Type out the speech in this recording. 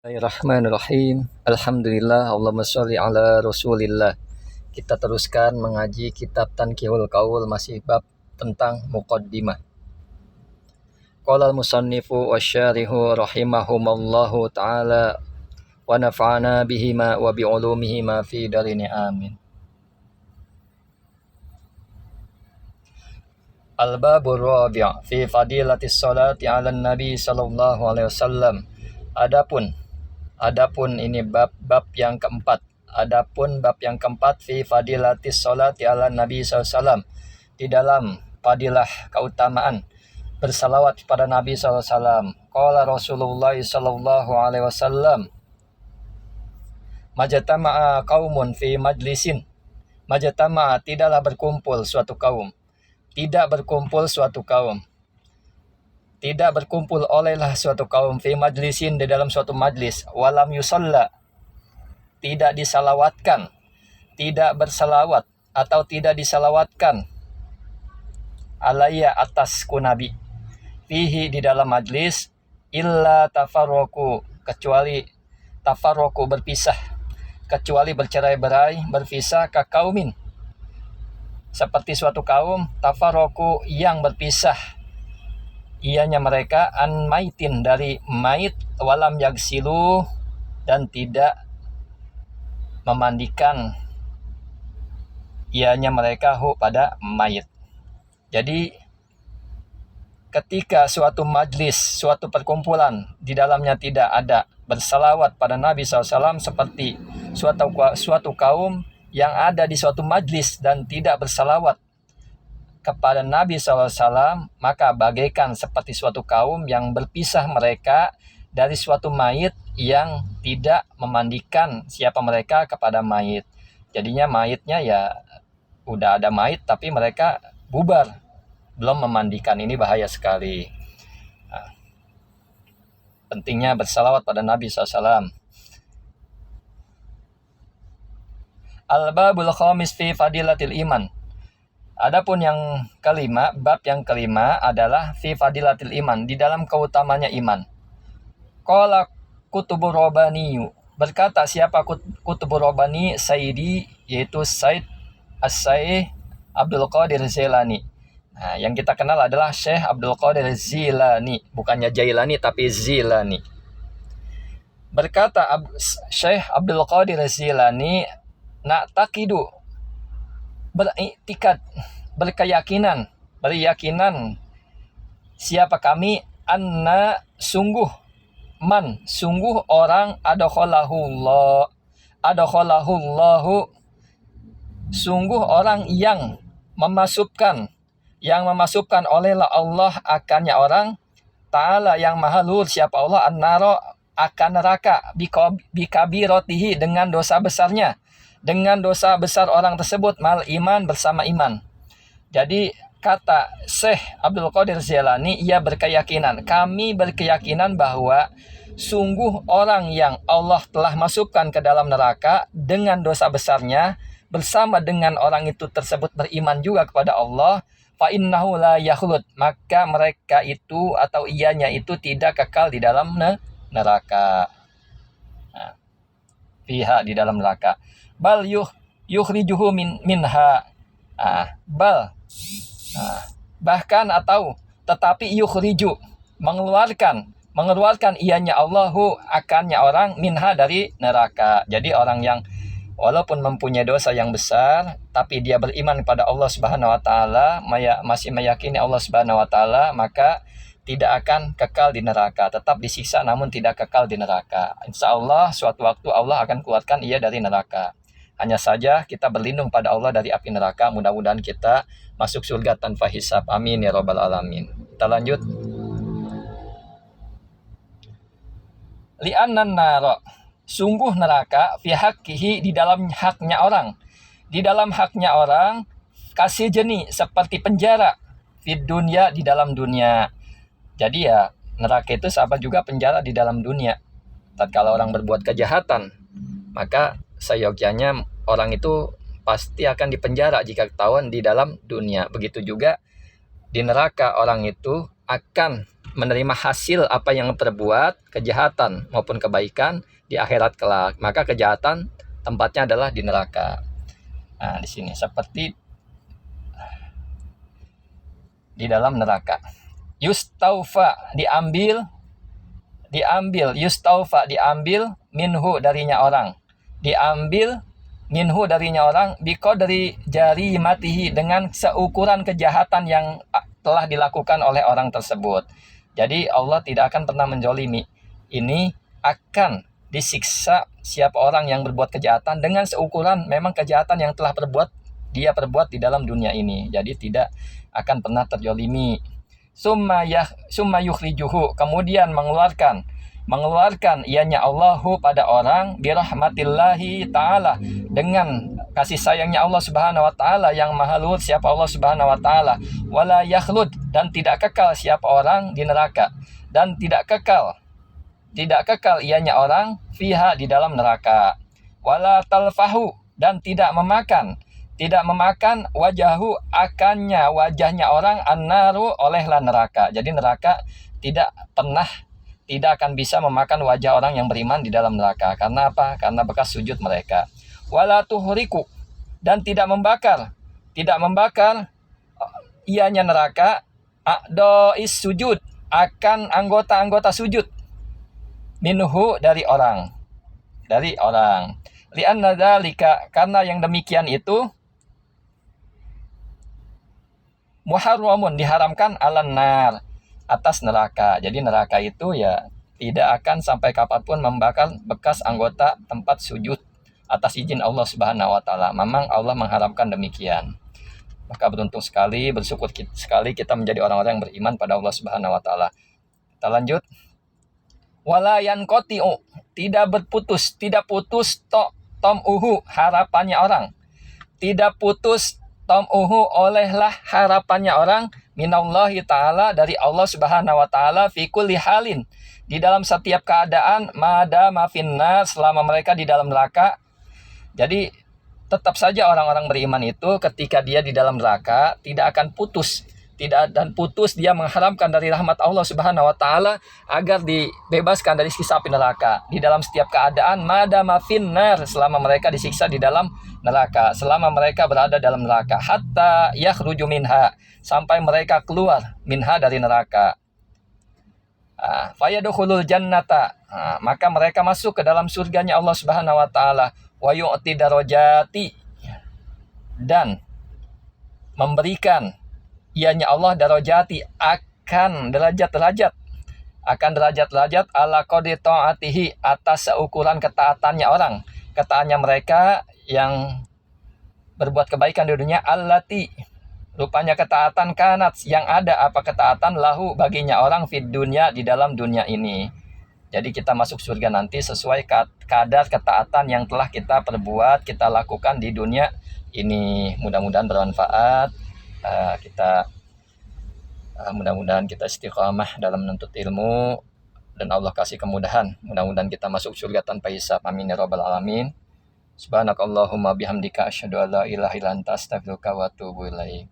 Bismillahirrahmanirrahim. Alhamdulillah, Allahumma sholli ala Rasulillah. Kita teruskan mengaji kitab Tanqihul Qaul, masih bab tentang muqaddimah. Qala al-musannifu wasyarihu rahimahumallahu ta'ala wa nafa'ana bihima wa bi'ulumihima fi darini amin. Al-babur rabi' fi fadilatis salati 'alan nabi sallallahu alaihi wasallam. Adapun ini bab yang keempat. Adapun bab yang keempat fi fadilatis sholati ala Nabi SAW, di dalam fadilah keutamaan bersalawat kepada Nabi SAW. Qala Rasulullah sallallahu alaihi wasallam, majtama'a qaumun fi majlisin. Majtama'a, tidaklah berkumpul suatu kaum. Tidak berkumpul olehlah suatu kaum fi majlisin, di dalam suatu majlis, walam yusalla, tidak disalawatkan, tidak bersalawat atau tidak disalawatkan, alaiya, atasku Nabi, fihi, di dalam majlis, illa tafarroku, kecuali tafarroku, berpisah, kecuali bercerai-berai, berpisah, kakaumin, seperti suatu kaum, tafarroku, yang berpisah ianya mereka, an maitin, dari mait, walam yagsilu, dan tidak memandikan ianya mereka hu, pada mait. Jadi ketika suatu majlis, suatu perkumpulan, di dalamnya tidak ada bersalawat pada Nabi SAW, seperti suatu kaum yang ada di suatu majlis dan tidak bersalawat kepada Nabi SAW, maka bagaikan seperti suatu kaum yang berpisah mereka dari suatu mayit yang tidak memandikan siapa mereka kepada mayit. Jadinya mayitnya ya udah ada mayit tapi mereka bubar, belum memandikan. Ini bahaya sekali. Nah, pentingnya bersalawat pada Nabi SAW. Al-babul khamis fi fadilatil iman. Adapun yang kelima, bab yang kelima adalah fi fadilatil iman, di dalam keutamanya iman. Qala kutubur robaniyu, berkata siapa kutubur robani, Sayyidi, yaitu Said As-Saih Abdul Qadir Zilani. Nah, yang kita kenal adalah Syekh Abdul Qadir Zilani, bukannya Jailani tapi Zilani. Berkata Syekh Abdul Qadir Zilani, na'taqidu, beriktikad, berkeyakinan siapa kami, anna, sungguh, man, sungguh orang, adakhalahullahu, sungguh orang yang memasukkan olehlah Allah akannya orang, ta'ala, yang maha luhur, siapa Allah, an-naro, akan neraka, bikabirotihi, dengan dosa besarnya, dengan dosa besar orang tersebut, mal iman, bersama iman. Jadi kata Syekh Abdul Qadir Zilani, ia berkeyakinan, kami berkeyakinan bahwa sungguh orang yang Allah telah masukkan ke dalam neraka dengan dosa besarnya, bersama dengan orang itu tersebut beriman juga kepada Allah, fa innahu la yakhlud, maka mereka itu atau ianya itu tidak kekal di dalam neraka. Nah, fiha, di dalam neraka. Bal yukhrijuhu minha. Bahkan atau tetapi yukhriju, mengeluarkan ianya Allahu, akannya orang, minha, dari neraka. Jadi orang yang walaupun mempunyai dosa yang besar tapi dia beriman kepada Allah Subhanahu wa taala, masih meyakini Allah Subhanahu wa taala, maka tidak akan kekal di neraka, tetap disiksa namun tidak kekal di neraka. Insyaallah suatu waktu Allah akan keluarkan ia dari neraka. Hanya saja kita berlindung pada Allah dari api neraka. Mudah-mudahan kita masuk surga tanpa hisab. Amin ya rabbal alamin. Kita lanjut. Li'annan nara, sungguh neraka, fi haqqihi, di dalam haknya orang. Di dalam haknya orang, kasih jeni, seperti penjara, fid dunya, di dalam dunia. Jadi ya neraka itu sama juga penjara di dalam dunia. Tatkala orang berbuat kejahatan, maka seyogyanya orang itu pasti akan dipenjara jika ketahuan di dalam dunia. Begitu juga di neraka orang itu akan menerima hasil apa yang perbuat, kejahatan maupun kebaikan di akhirat kelak. Maka kejahatan tempatnya adalah di neraka. Nah, di sini seperti di dalam neraka. Yustaufa diambil yustaufa diambil minhu darinya orang. Diambil minhu darinya orang biqadri jari matihi dengan seukuran kejahatan yang telah dilakukan oleh orang tersebut. Jadi Allah tidak akan pernah menjolimi. Ini akan disiksa siapa orang yang berbuat kejahatan dengan seukuran memang kejahatan yang telah dia perbuat di dalam dunia ini. Jadi tidak akan pernah terjolimi. Summa yukhrijuhu, kemudian mengeluarkan ianya Allahu pada orang birahmatillahi ta'ala, dengan kasih sayangnya Allah subhanahu wa ta'ala yang maha luhur siapa Allah subhanahu wa ta'ala. Wala yakhlud, dan tidak kekal siapa orang di neraka, dan tidak kekal ianya orang fiha di dalam neraka. Wala talfahu, dan tidak memakan wajahu akannya wajahnya orang annaru olehlah neraka. Jadi neraka tidak akan bisa memakan wajah orang yang beriman di dalam neraka. Karena apa? Karena bekas sujud mereka. Wala tuhriku, dan tidak membakar ianya neraka a'dha'is sujud, akan anggota-anggota sujud, minhu dari orang. Li'anna dzalika, karena yang demikian itu muharramun, diharamkan alan nar, atas neraka. Jadi neraka itu ya tidak akan sampai kapanpun membakar bekas anggota tempat sujud atas izin Allah Subhanahu wa taala. Memang Allah mengharamkan demikian. Maka beruntung sekali, bersyukur sekali kita menjadi orang-orang yang beriman pada Allah Subhanahu wa taala. Kita lanjut. Wala yanqati'u, tidak putus tom'uhu, harapannya orang. Tidak putus tom'uhu, olehlah harapannya orang, minallahi ta'ala, dari Allah subhanahu wa ta'ala, fi kulli halin, di dalam setiap keadaan, madama finnar, selama mereka di dalam neraka. Jadi tetap saja orang-orang beriman itu ketika dia di dalam neraka tidak akan putus dia mengharamkan dari rahmat Allah Subhanahu wa taala agar dibebaskan dari siksa api neraka di dalam setiap keadaan, madama finnar, selama mereka disiksa di dalam neraka, selama mereka berada dalam neraka, hatta yakhruju minha, sampai mereka keluar minha dari neraka. Fayadkhulul jannata, maka mereka masuk ke dalam surganya Allah Subhanahu wa taala, wa yu'ti darajati, dan memberikan ianya Allah darajati, akan derajat-derajat ala qadri ta'atihi, atas seukuran ketaatnya mereka yang berbuat kebaikan di dunia, allati, rupanya ketaatan kanat, yang ada apa ketaatan, lahu, baginya orang, fid dunya, di dalam dunia ini. Jadi kita masuk surga nanti sesuai kadar ketaatan yang telah kita perbuat, kita lakukan di dunia ini. Mudah-mudahan bermanfaat. Mudah-mudahan kita istiqamah dalam menuntut ilmu dan Allah kasih kemudahan. Mudah-mudahan kita masuk surga tanpa hisab. Amin ya rabbal alamin. Subhanakallahumma bihamdika asyhadu an la ilaha illa anta astaghfiruka wa atubu ilaik.